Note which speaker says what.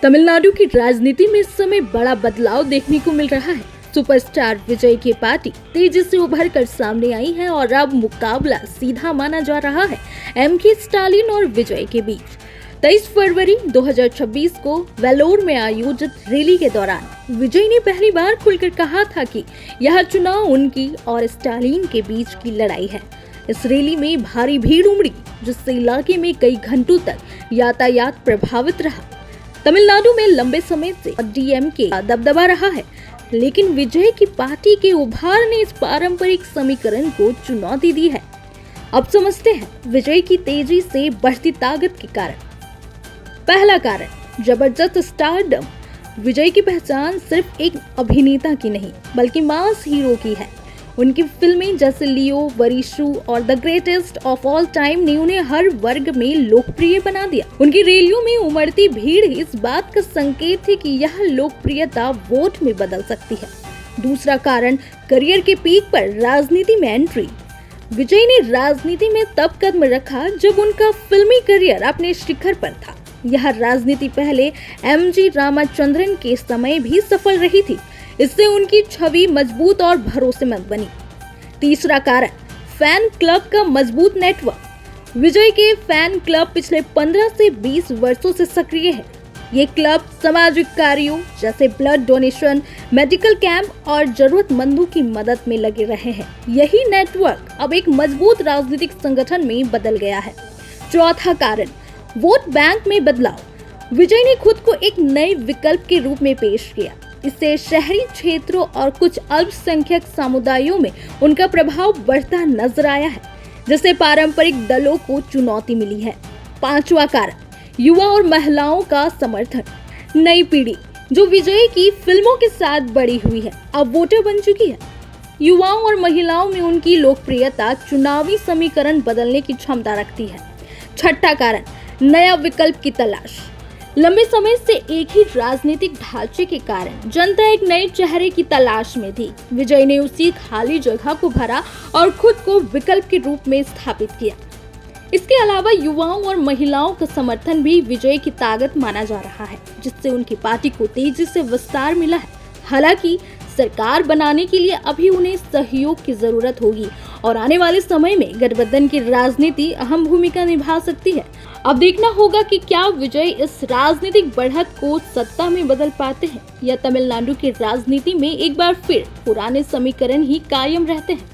Speaker 1: तमिलनाडु की राजनीति में इस समय बड़ा बदलाव देखने को मिल रहा है। सुपरस्टार विजय की पार्टी तेजी से उभर कर सामने आई है और अब मुकाबला सीधा माना जा रहा है एमके स्टालिन और विजय के बीच। 23 फरवरी 2026 को वेलोर में आयोजित रैली के दौरान विजय ने पहली बार खुलकर कहा था कि यह चुनाव उनकी और स्टालिन के बीच की लड़ाई है। इस रैली में भारी भीड़ उमड़ी, जिससे इलाके में कई घंटों तक यातायात प्रभावित रहा। तमिलनाडु में लंबे समय से डीएमके का दबदबा रहा है, लेकिन विजय की पार्टी के उभार ने इस पारंपरिक समीकरण को चुनौती दी है। अब समझते हैं विजय की तेजी से बढ़ती ताकत के कारण। पहला कारण, जबरदस्त स्टारडम। विजय की पहचान सिर्फ एक अभिनेता की नहीं, बल्कि मास हीरो की है। उनकी फिल्में जैसे लियो, वरिशु और the greatest of all time ने उन्हें हर वर्ग में लोकप्रिय बना दिया। उनकी रैलियों में उमड़ती भीड़ इस बात का संकेत है कि यह लोकप्रियता वोट में बदल सकती है। दूसरा कारण, करियर के पीक पर राजनीति में एंट्री। विजय ने राजनीति में तब कदम रखा जब उनका फिल्मी करियर अपने शिखर पर था। यह राजनीति पहले एमजी रामचंद्रन के समय भी सफल रही थी। इससे उनकी छवि मजबूत और भरोसेमंद बनी। तीसरा कारण, फैन क्लब का मजबूत नेटवर्क। विजय के फैन क्लब पिछले 15 से 20 वर्षों से सक्रिय है। ये क्लब सामाजिक कार्यों जैसे ब्लड डोनेशन, मेडिकल कैंप और जरूरतमंदों की मदद में लगे रहे हैं। यही नेटवर्क अब एक मजबूत राजनीतिक संगठन में बदल गया है। चौथा कारण, वोट बैंक में बदलाव। विजय ने खुद को एक नए विकल्प के रूप में पेश किया। इससे शहरी क्षेत्रों और कुछ अल्पसंख्यक समुदायों में उनका प्रभाव बढ़ता नजर आया है, जिससे पारंपरिक दलों को चुनौती मिली है। पांचवा कारण, युवा और महिलाओं का समर्थन। नई पीढ़ी जो विजय की फिल्मों के साथ बड़ी हुई है, अब वोटर बन चुकी है। युवाओं और महिलाओं में उनकी लोकप्रियता चुनावी समीकरण बदलने की क्षमता रखती है। छठा कारण, नया विकल्प की तलाश। लंबे समय से एक ही राजनीतिक ढांचे के कारण जनता एक नए चेहरे की तलाश में थी। विजय ने उसी खाली जगह को भरा और खुद को विकल्प के रूप में स्थापित किया। इसके अलावा युवाओं और महिलाओं का समर्थन भी विजय की ताकत माना जा रहा है, जिससे उनकी पार्टी को तेजी से विस्तार मिला है। हालांकि सरकार बनाने के लिए अभी उन्हें सहयोग की जरूरत होगी और आने वाले समय में गठबंधन की राजनीति अहम भूमिका निभा सकती है। अब देखना होगा कि क्या विजय इस राजनीतिक बढ़त को सत्ता में बदल पाते हैं या तमिलनाडु की राजनीति में एक बार फिर पुराने समीकरण ही कायम रहते हैं।